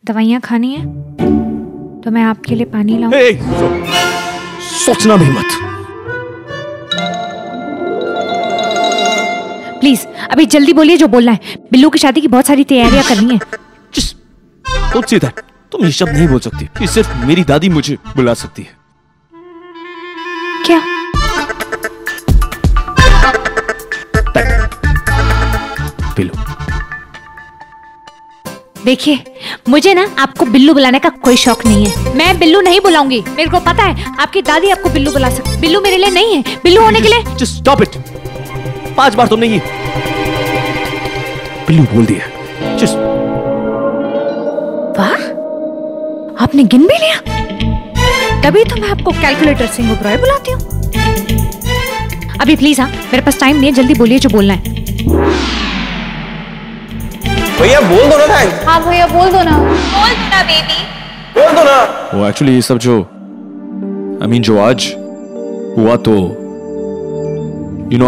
दवाइयाँ खानी है तो मैं आपके लिए पानी लाऊं? सोचना भी मत। प्लीज अभी जल्दी बोलिए जो बोलना है। बिल्लू की शादी की बहुत सारी तैयारियां करनी है। Don't say that. तुम ये शब्द नहीं बोल सकती। ये सिर्फ मेरी दादी मुझे बुला सकती है। क्या? बिल्लू। देखिए मुझे ना आपको बिल्लू बुलाने का कोई शौक नहीं है। मैं बिल्लू नहीं बुलाऊंगी। मेरे को पता है आपकी दादी आपको बिल्लू बुला सकती। बिल्लू मेरे लिए नहीं है। बिल्लू होने के लिए Just stop it. 5 बार तुमने ये बिल्लू बोल दिया। Just वाह, आपने गिन भी लिया। तभी तो मैं आपको कैलकुलेटर सिंह ब्रॉय बुलाती हूँ। अभी प्लीज हाँ, मेरे पास टाइम नहीं है, जल्दी बोलिए जो बोलना है। भैया बोल दो ना थैंक्स। हाँ भैया बोल दो ना बेबी, बोल दो ना। वो एक्चुअली ये सब जो जो आज हुआ तो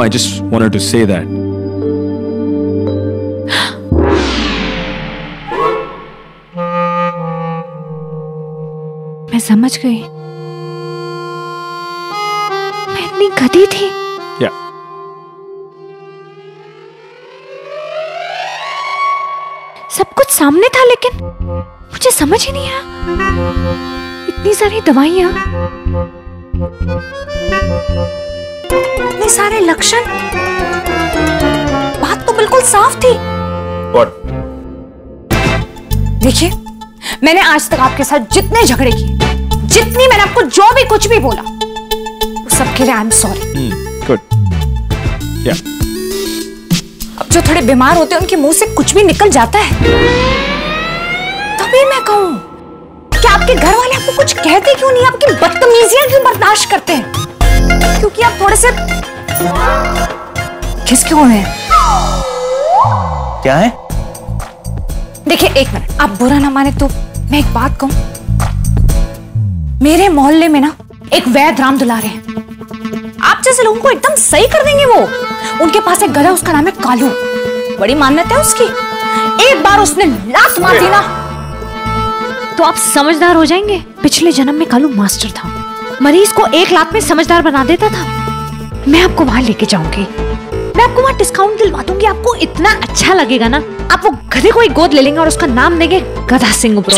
I just wanted to say that. मैं समझ गई। मैं इतनी गधी थी। Yeah. सब कुछ सामने था लेकिन मुझे समझ ही नहीं आया। इतनी सारी दवाइयां, इतने सारे लक्षण, बात तो बिल्कुल साफ थी। What? देखिए मैंने आज तक आपके साथ जितने झगड़े किए, जितनी मैंने आपको जो भी कुछ भी बोला, वो सब के लिए I am sorry. Good. Yeah. अब जो थोड़े बीमार होते हैं उनके मुंह से कुछ भी निकल जाता है, तभी मैं कहूं कि आपके घर वाले आपको कुछ कहते क्यों नहीं, आपकी बदतमीजियां क्यों बर्दाश्त करते हैं? क्योंकि आप थोड़े से खिसके हुए हैं। क्या है? देखिए एक मिनट, आप बुरा ना माने तो मैं एक बात कहूं। मेरे मोहल्ले में ना एक वैद राम दुलारे हैं। आप जैसे लोगों को एकदम सही कर देंगे वो। उनके पास एक गधा, उसका नाम है कालू। बड़ी मान्यता है उसकी। एक बार उसने लात मार दी ना तो आप समझदार हो जाएंगे। पिछले जन्म में कालू मास्टर था, मरीज को एक लात में समझदार बना देता था। मैं आपको वहां लेके जाऊंगी, मैं आपको वहां डिस्काउंट दिलवा दूंगी। आपको इतना अच्छा लगेगा ना, आप वो गधे को ही गोद ले लेंगे और उसका नाम देंगे गधा सिंह ब्रो।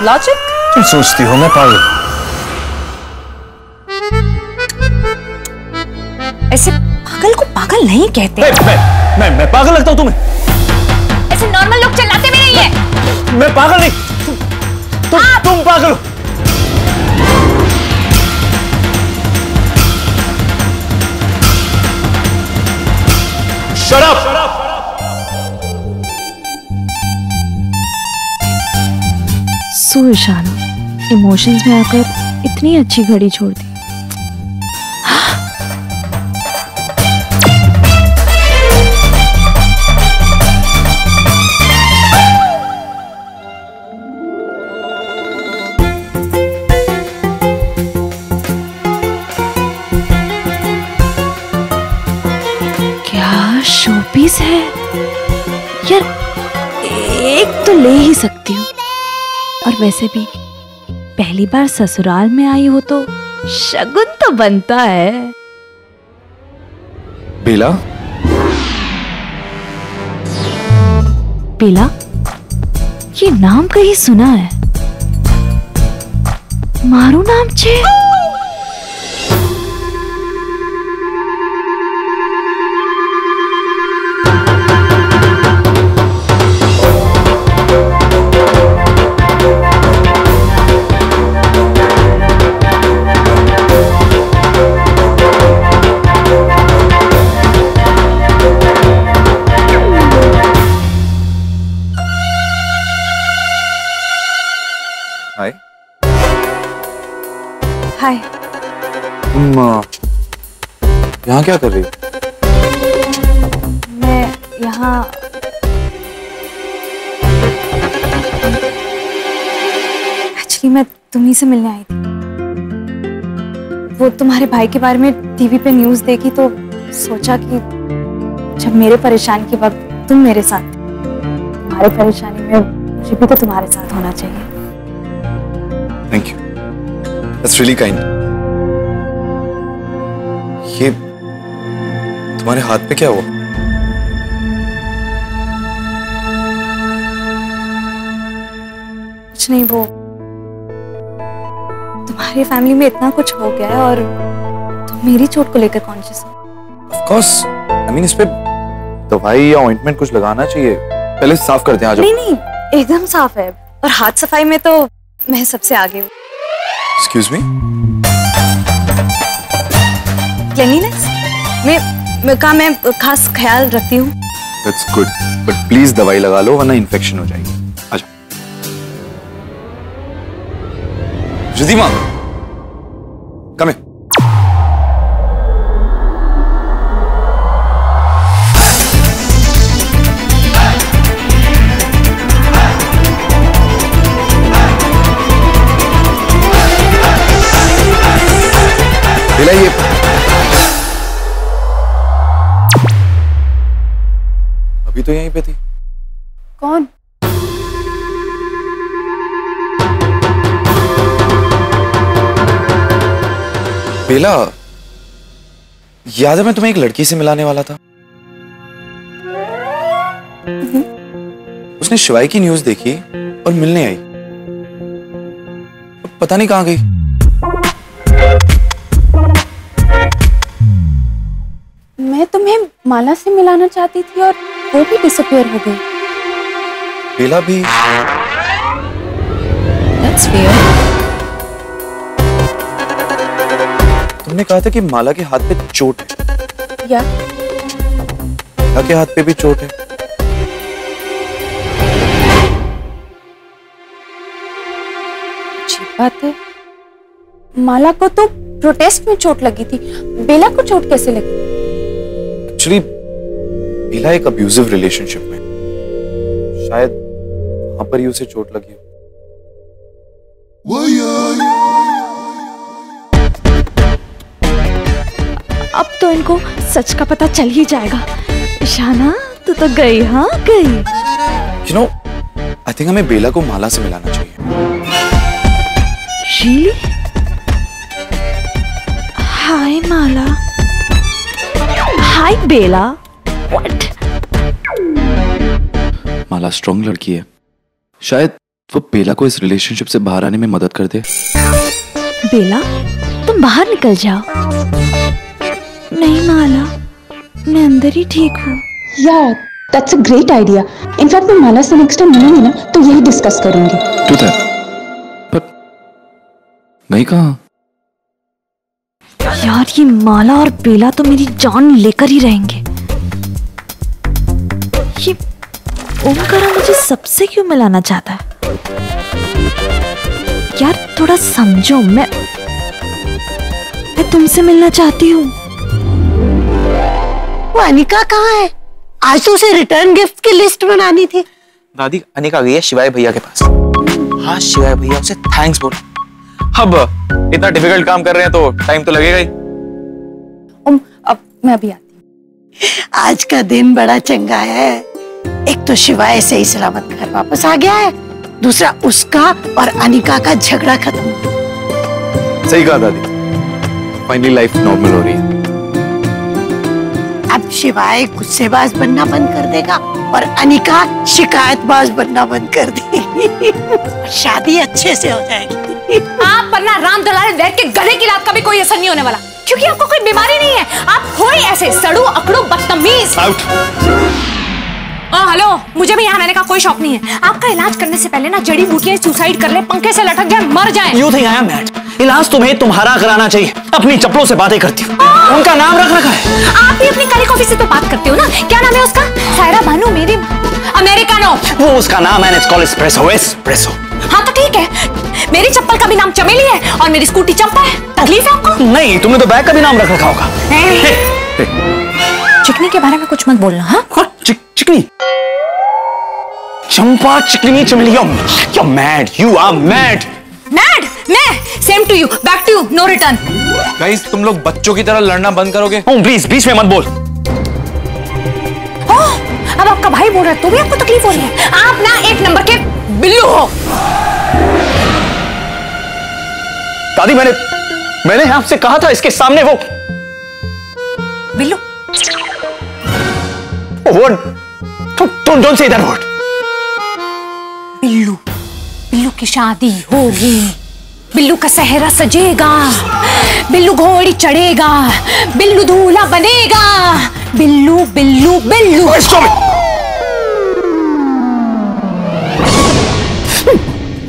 लॉजिक? तुम सोचती हो मैं पागल? ऐसे पागल को पागल नहीं कहते। मैं पागल लगता हूँ तुम्हें? ऐसे नॉर्मल लोग चिल्लाते भी नहीं है। मैं पागल नहीं, तुम पागल हो। Shut up! सो ईशाना, इमोशंस में आकर इतनी अच्छी घड़ी छोड़ दी। शोपीस है यार, एक तो ले ही सकती हूँ। और वैसे भी पहली बार ससुराल में आई हो तो शगुन तो बनता है। बेला? बेला? ये नाम कहीं सुना है। मारू नाम छे? हाय। तुम यहाँ क्या कर रही हो? मैं यहाँ एक्चुअली मैं तुम्ही से मिलने आई थी। वो तुम्हारे भाई के बारे में टीवी पे न्यूज़ देखी तो सोचा कि जब मेरे परेशान के वक्त तुम मेरे साथ तुम्हारी परेशानी में मुझे भी तो तुम्हारे साथ होना चाहिए। Thank you, that's really kind. ये तुम्हारे हाथ पे क्या हुआ? कुछ नहीं, वो तुम्हारी फैमिली में इतना कुछ हो गया है और तुम मेरी चोट को लेकर कॉन्शियस हो। ऑफ कोर्स, आई मीन इस पे दवाई या ऑइंटमेंट कुछ लगाना चाहिए। पहले साफ करते हैं, आ जाओ। नहीं नहीं, एकदम साफ है, और हाथ सफाई में तो मैं सबसे आगे हूँ। Excuse me? क्लीनिनेस मैं खास ख्याल रखती हूँ। दैट्स गुड, बट प्लीज दवाई लगा लो वरना इन्फेक्शन हो जाएगी। आ जाओ। Riddhima, come here. ये अभी तो यहीं पे थी। कौन? बेला, याद है मैं तुम्हें एक लड़की से मिलाने वाला था। उसने शिवाय की न्यूज़ देखी और मिलने आई। पता नहीं कहां गई। मैं तुम्हें माला से मिलाना चाहती थी और वो भी डिसअपीयर हो गई। बेला भी। That's weird. तुमने कहा था कि माला के हाथ पे चोट है। या बेला के हाथ पे भी चोट है। अच्छी बात है। माला को तो प्रोटेस्ट में चोट लगी थी, बेला को चोट कैसे लगी? एक्चुअली बेला एक अब्यूजिव रिलेशनशिप में, शायद वहां पर ही उसे चोट लगी हो। अब तो इनको सच का पता चल ही जाएगा। ईशाना तू तो गई, हाँ गई। You know, I think हमें बेला को माला से मिलाना चाहिए। Really? Hi Mala. Hi Bela. What? Mala strong लड़की है, शायद वो बेला को इस रिलेशनशिप से बाहर आने में मदद कर दे। बेला तुम बाहर निकल जाओ। नहीं माला, मैं अंदर ही ठीक हूँ। Yeah, that's a great idea. In fact, मैं माला से next time मिलूंगी ना तो यही डिस्कस करूंगी। तू था, पर गई कहाँ? यार ये माला और बेला तो मेरी जान लेकर ही रहेंगे। ये ओमकारा मुझे सबसे क्यों मिलाना चाहता है? यार थोड़ा समझो, मैं तुमसे मिलना चाहती हूँ। वो अनिका कहाँ है? आज तो उसे रिटर्न गिफ्ट की लिस्ट बनानी थी। दादी, अनिका गई है शिवाय भैया के पास। हाँ, शिवाय भैया उसे थैंक्स बोल। अब इतना डिफिकल्ट काम कर रहे हैं तो टाइम तो लगेगा ही। अब मैं अभी आती हूँ। आज का दिन बड़ा चंगा है। एक तो शिवाय सही सलामत घर वापस आ गया है, दूसरा उसका और अनिका का झगड़ा खत्म। सही कहा दादी, फाइनली लाइफ नॉर्मल हो रही है। अब शिवाय गुस्सेबाज बनना बंद कर देगा और अनिका शिकायतबाज बनना बंद कर देगी। शादी अच्छे से हो जाएगी। आप पर ना राम दुलारे वैद के गधे की लात का भी कोई असर नहीं होने वाला, क्योंकि आपको कोई बीमारी नहीं है। आप हो ही ऐसे सड़ू अकड़ू बदतमीज। हेलो, मुझे भी यहाँ रहने का कोई शौक नहीं है। आपका इलाज करने से पहले ना जड़ी बूटियां सुसाइड कर ले, पंखे से लटक जाए, मर जाए। You think I am mad? इलाज तुम्हें तुम्हारा कराना चाहिए। अपनी चप्पलों से बातें करती हो, उनका नाम रख रखा है। आप भी अपनी काली कॉफी से तो बात करते हो ना। क्या नाम है उसका? सायरा बानो मेरी अमेरिकानो। वो उसका नाम है, इट्स कॉल्ड एस्प्रेसो। एस्प्रेसो। हाँ तो ठीक है, मेरी चप्पल का भी नाम चमेली है और मेरी स्कूटी चंपा है। तकलीफ है आपको? नहीं, तुमने तो बैग का भी नाम रख रखा होगा। चिकनी के बारे में कुछ मत बोलना। हाँ, चिकनी, चंपा, चिकनी, चमेली। You're mad. You are mad. Mad? मैं? Same to you. Back to you. No return. Guys, तुम लोग बच्चों की तरह लड़ना बंद करोगे? प्लीज बीच में मत बोल। अब आपका भाई भाई बोल रहा है तो भी आपको तकलीफ हो रही है? आप ना एक नंबर के बिल्लू हो। दादी मैंने आपसे कहा था इसके सामने वो Billu. Don't say that word. Billu Billu की शादी होगी, बिल्लू का सेहरा सजेगा, बिल्लू घोड़ी चढ़ेगा, बिल्लू दूल्हा बनेगा, बिल्लू बिल्लू बिल्लू।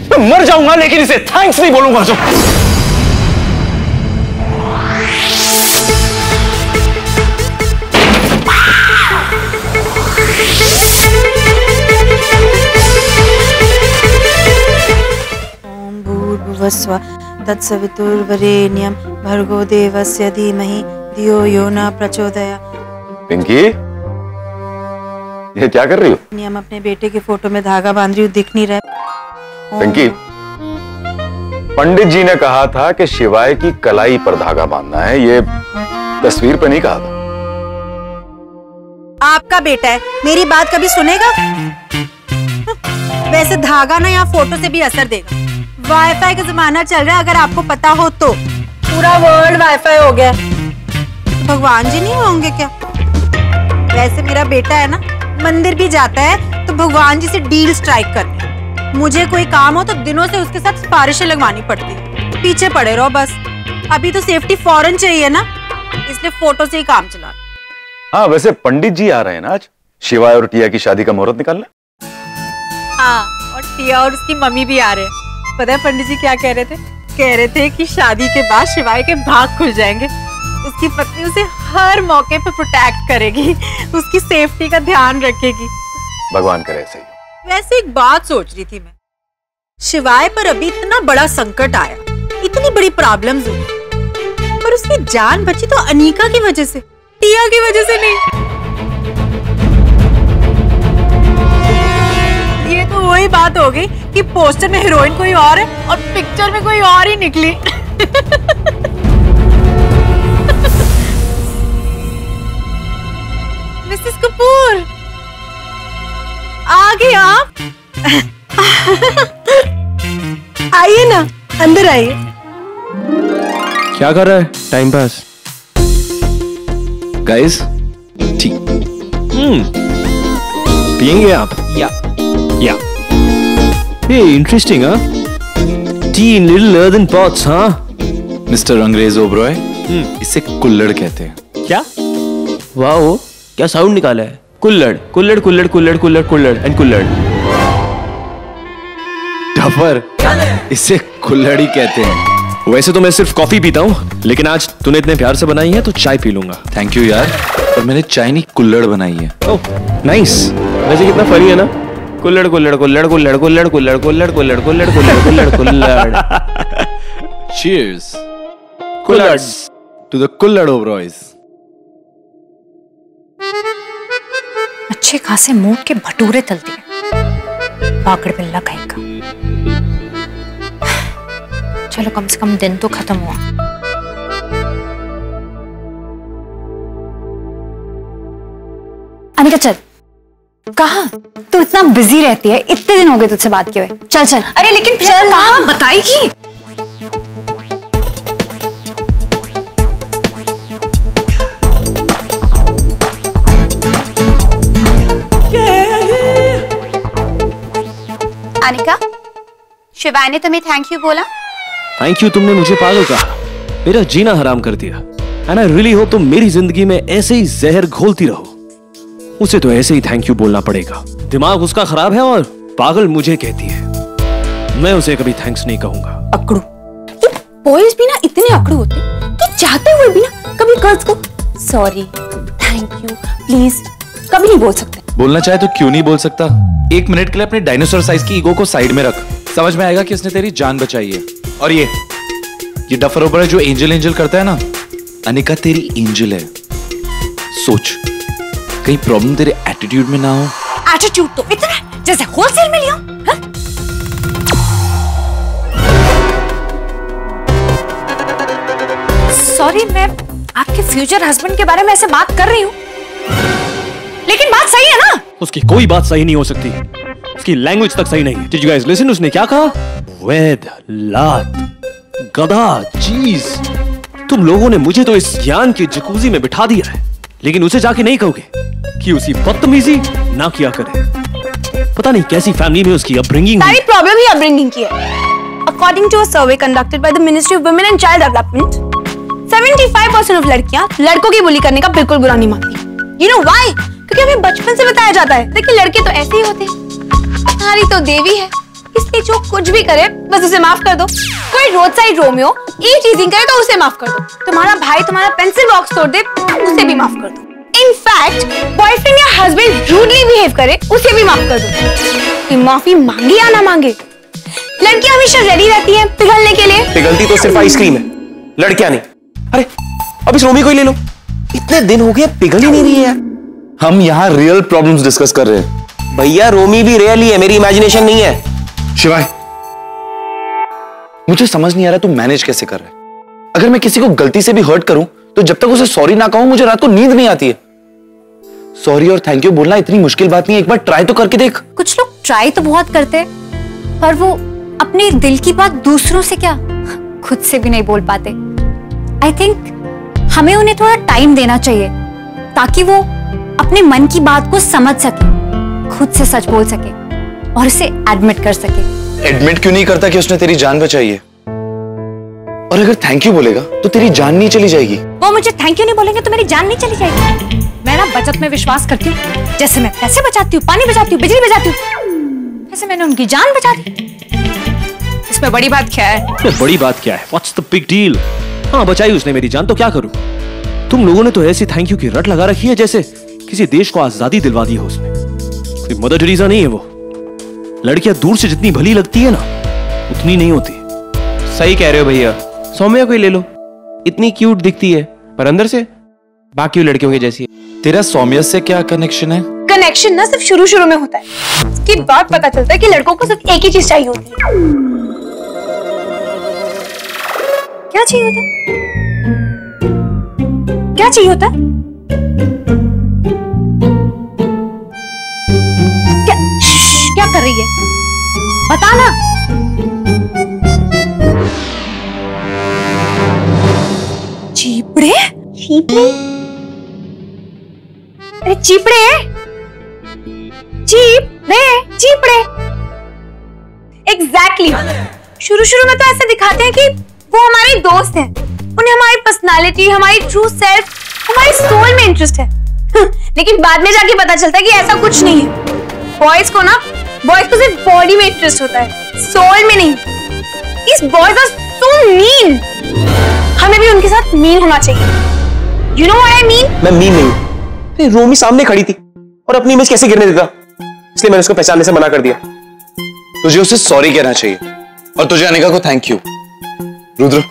मैं मर जाऊंगा लेकिन इसे थैंक्स नहीं बोलूंगा। जो भूर्भुवस्व तत्सवितुर्वरेण्यं भर्गो देवस्य धीमहि धियो यो न प्रचोदयात्। पिंकी, ये क्या कर रही हो? नियम अपने बेटे की फोटो में धागा बांध रही हूँ, दिख नहीं रहा। पिंकी, पंडित जी ने कहा था कि शिवाय की कलाई पर धागा बांधना है, ये तस्वीर पर नहीं कहा था। आपका बेटा है, मेरी बात कभी सुनेगा? वैसे धागा ना यहाँ फोटो से भी असर देगा। वाईफाई का जमाना चल रहा है, अगर आपको पता हो तो। पूरा वर्ल्ड वाईफाई हो गया। तो भगवान जी नहीं होंगे क्या? वैसे मेरा बेटा है ना, मंदिर भी जाता है तो भगवान जी से डील स्ट्राइक करते। मुझे कोई काम हो तो दिनों से उसके साथ सिफारिशें लगवानी पड़ती, पीछे पड़े रहो बस। अभी तो सेफ्टी फौरन चाहिए ना, इसलिए फोटो से ही काम चला। हाँ, वैसे पंडित जी आ रहे हैं ना आज, शिवाय और टिया की शादी का मुहूर्त निकालना। हाँ, और टिया और उसकी मम्मी भी आ रहे हैं। पता है पंडित जी क्या कह रहे थे? कह रहे थे कि शादी के बाद शिवाय के भाग खुल जाएंगे, उसकी पत्नी उसे हर मौके पर प्रोटेक्ट करेगी, उसकी सेफ्टी का ध्यान रखेगी। भगवान करे ऐसे ही। वैसे एक बात सोच रही थी मैं, शिवाय पर अभी इतना बड़ा संकट आया, इतनी बड़ी प्रॉब्लम्स हुई, पर उसकी जान बची तो अनीका की वजह से, टिया की वजह से नहीं। ये तो वही बात हो गई कि पोस्टर में हीरोइन कोई और है और पिक्चर में कोई और ही निकली। मिसेस कपूर, आ गए आप? आइए ना, अंदर आइए। क्या कर रहा है? Time pass guys. टी पियेंगे आप? या हे इंटरेस्टिंग। हाँ, T in little earthen pots. हाँ मिस्टर अंग्रेज ओबरॉय, इसे कुल्हड़ कहते हैं। क्या? वाओ, क्या साउंड निकाला है? कुल्हड़ कुल्हड़ कुल्हड़ कुल्हड़ कुल्हड़ कुल्हड़ एंड कुल्हड़। डफर, इसे कुल्हड़ ही कहते हैं। वैसे तो मैं सिर्फ कॉफी पीता हूँ, लेकिन आज तूने इतने प्यार से बनाई है तो चाय पी लूंगा। थैंक यू यार, पर मैंने चाय नहीं कुल्हड़ बनाई है। Oh nice. वैसे कितना फनी है ना? कुल्हड़ कुल्हड़ कुल्हड़ कुल्हड़ कुल्हड़ कुल्हड़ कुल्हड़ कुल्हड़ कुल्हड़ कुल्हड़ कुल्हड़ कुल्हड़। Cheers, कुल्हड़ to the कुल्हड़ ओबरॉयज। अच्छे खासे मूंग के भटूरे तल दिए, पागड़ बिल्ला कहेगा। चलो कम से कम दिन तो खत्म हुआ। अनिका चल। कहाँ? तू इतना बिजी रहती है, इतने दिन हो गए तुझसे बात किए हुए। चल चल। अरे लेकिन चल, कहाँ बताएगी? अनिका, शिवाय ने तुम्हें थैंक यू बोला? थैंक यू, तुमने मुझे पागल कहा, मेरा जीना हराम कर दिया। एंड आई रियली होप तुम मेरी जिंदगी में ऐसे ही जहर घोलती रहो। उसे तो ऐसे ही थैंक यू बोलना पड़ेगा। दिमाग उसका खराब है और पागल मुझे कहती है। मैं उसे कभी थैंक्स नहीं कहूंगा। अकड़ू, ये बॉयज भी ना इतने अकड़ू होते कि चाहते हुए भी ना कभी गर्ल्स को सॉरी, थैंक यू, प्लीज कभी नहीं बोल सकते। बोलना चाहे तो क्यों नहीं बोल सकता? एक मिनट के लिए अपने डायनासोर साइज की ईगो को साइड में रख, समझ में आएगा कि उसने तेरी जान बचाई है। और ये डफर ओबर जो एंजल एंजल करता है ना, अनिका तेरी एंजल है। सोच, कहीं प्रॉब्लम तेरे एटीट्यूड में ना हो। एटीट्यूड तो इतना जैसे होलसेल में लिया। सॉरी, मैं आपके फ्यूचर हस्बैंड के बारे में ऐसे बात कर रही हूँ, लेकिन बात सही है ना? उसकी कोई बात सही नहीं हो सकती, उसकी लैंग्वेज तक सही नहीं। Did you guys listen? उसने क्या कहा? वैद, लात, गधा, चीज। तुम लोगों ने मुझे तो इस ज्ञान की जकूजी में बिठा दिया है, लेकिन उसे जाके नहीं कहोगे कि उसी बदतमीजी ना किया करे। पता नहीं कैसी फैमिली में उसकी अपब्रिंगिंग। सारी प्रॉब्लम ही अपब्रिंगिंग की है। According to a survey conducted by the Ministry of Women and Child Development, 75% of लड़कियां लड़कों की बुली करने का बिल्कुल बुरा नहीं मानती। You know why? क्योंकि हमें बचपन से बताया जाता है कि लड़के तो ऐसे ही होते हैं, नारी तो देवी है, इसलिए जो कुछ भी करे बस उसे माफ कर दो। कोई रोड साइड रोमियो ई टीजिंग करे तो उसे माफ कर दो। तुम्हारा भाई तुम्हारा पेंसिल बॉक्स तोड़ दे, उसे भी माफ कर दो। इनफैक्ट बॉयफ्रेंड या हस्बैंड रूडली बिहेव करे, उसे भी माफ कर दो। माफी मांगे या ना मांगे, लड़कियां हमेशा रेडी रहती हैं पिघलने के लिए। पिघलती तो सिर्फ आइसक्रीम है, लड़कियां नहीं। अरे अब इस रोमी को ही ले लो, इतने दिन हो गए पिघल ही नहीं रही है यार। हम यहाँ रियल प्रॉब्लम्स डिस्कस कर रहे हैं। भैया रोमी भी रियल ही है, मेरी इमेजिनेशन नहीं है। शिवाय, मुझे समझ नहीं आ रहा तू मैनेज कैसे कर रहा है। अगर मैं किसी को गलती से भी हर्ट करूं तो जब तक उसे सॉरी ना कहूं मुझे रात को नींद नहीं आती है। सॉरी और थैंक यू बोलना इतनी मुश्किल बात नहीं है, एक बार ट्राई तो करके देख। कुछ लोग ट्राई तो बहुत करते हैं, पर वो अपने दिल की बात दूसरों से क्या खुद से भी नहीं बोल पाते। आई थिंक हमें उन्हें थोड़ा टाइम देना चाहिए ताकि वो अपने मन की बात को समझ सके, खुद से सच बोल सके और उसे एडमिट कर सके। एडमिट क्यों नहीं करता कि उसने तेरी जान बचाई है? और अगर थैंक यू बोलेगा तो तेरी जान नहीं चली जाएगी। वो मुझे थैंक यू नहीं बोलेंगे तो मेरी जान नहीं चली जाएगी। मैं ना बचत में विश्वास करती हूँ। जैसे मैं पैसे बचाती हूँ, पानी बचाती हूँ, बिजली बचाती हूँ, ऐसे मैंने उनकी जान बचा दी। इसमें बड़ी बात क्या है? बड़ी बात क्या है? What's the big deal? हाँ, बचाई उसने मेरी जान तो क्या करूं? तुम लोगों ने तो ऐसी थैंक यू की रट लगा रखी है जैसे किसी देश को आजादी दिलवा दी हो उसने। कोई मदर टेरेसा नहीं है वो। लड़कियां दूर से जितनी भली लगती है ना, उतनी नहीं होती। सही कह रहे हो भैया, सौम्या को ही ले लो, इतनी क्यूट दिखती है पर अंदर से बाकी लड़कियों की जैसी है। तेरा सौम्या से क्या कनेक्शन है? कनेक्शन ना सिर्फ शुरू शुरू में होता है, उसके बाद पता चलता है कि लड़कों को सिर्फ एक ही चीज चाहिए होती है। क्या चाहिए होता है? क्या चाहिए होता है? क्या कर रही है? बता ना। चीपड़े? चीपड़े? अरे चीपड़े, चीपड़े। एग्जैक्टली। शुरू शुरू में तो ऐसे दिखाते हैं कि वो हमारे दोस्त हैं, उन्हें हमारी पर्सनालिटी, हमारी ट्रू सेल्फ, हमारी सोल में इंटरेस्ट है। लेकिन बाद में जाके पता चलता है कि ऐसा कुछ नहीं है। बॉयज को सिर्फ बॉडी में इंटरेस्ट होता है, सोल में नहीं। इस बॉयज आर सो मीन। हमें भी उनके साथ मीन होना चाहिए। You know what I mean? मैं मीन नहीं। रोमी सामने खड़ी थी और अपनी इमेज कैसे गिरने देता, इसलिए मैंने उसको पहचानने से मना कर दिया। तुझे उसे सॉरी कहना चाहिए और तुझे अनिका को thank you. Rudra,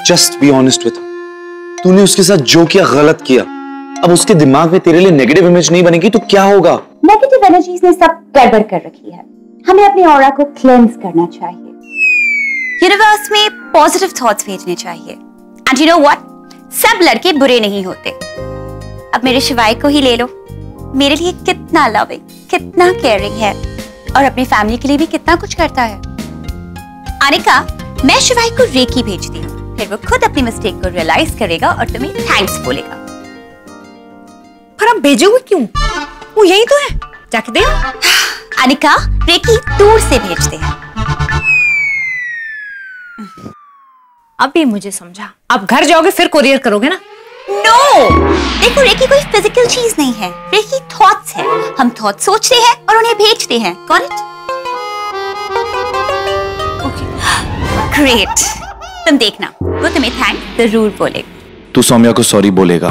just be honest with her. तूने उसके साथ जो किया गलत किया। अब उसके दिमाग में तेरे लिए नेगेटिव इमेज नहीं बनेगी तो क्या होगा? नेगेटिव एनर्जीज ने सब गड़बड़ कर रखी है। हमें अपने ऑरा को क्लेंस करना चाहिए। यूनिवर्स में पॉजिटिव थॉट्स भेजने चाहिए। एंड यू नो व्हाट, सब लड़के बुरे नहीं होते। अब मेरे शिवाय को ही ले लो, मेरे लिए कितना लविंग, कितना केयरिंग है और अपनी फैमिली के लिए भी कितना कुछ करता है। अनिका, मैं शिवाय को रेकी भेजती हूँ, फिर वो खुद अपनी मिस्टेक को रियलाइज करेगा और तुम्हें थैंक्स बोलेगा। पर हम भेजोगे क्यों? वो यही तो है, जाके दे। अनिका, रेकी दूर से भेजते हैं। अभी मुझे समझा। आप घर जाओगे फिर कोरियर करोगे ना? नो, देखो रेकी कोई फिजिकल चीज नहीं है, रेकी थॉट्स है। हम थॉट्स सोचते हैं और उन्हें भेजते हैं। Got it? ग्रेट। तुम देखना, वो तुम्हें थैंक्स जरूर बोलेगा। तू सौम्या को सॉरी बोलेगा?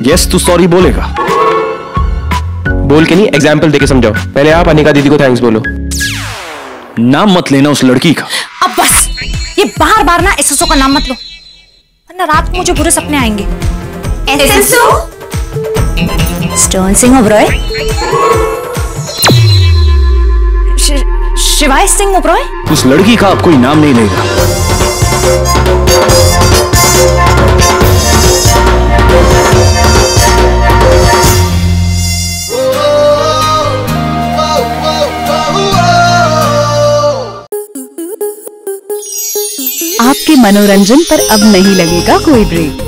यस, तू सॉरी बोलेगा। बोल के नहीं, एग्जाम्पल देके समझाओ। पहले आप अनिका दीदी को थैंक्स बोलो। नाम मत लेना उस लड़की का। अब बस, ये बार बार ना एसएसओ का नाम मत लो, वरना रात को मुझे बुरे सपने आएंगे। एसएसओ? स्टर्न सिंह ओबरॉय? शिवाय सिंह ओबरॉय? उस लड़की का अब कोई नाम नहीं लेगा। आपके मनोरंजन पर अब नहीं लगेगा कोई ब्रेक।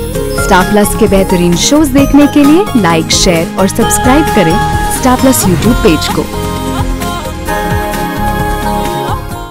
स्टार प्लस के बेहतरीन शोज देखने के लिए लाइक, शेयर और सब्सक्राइब करें स्टार प्लस यूट्यूब पेज को।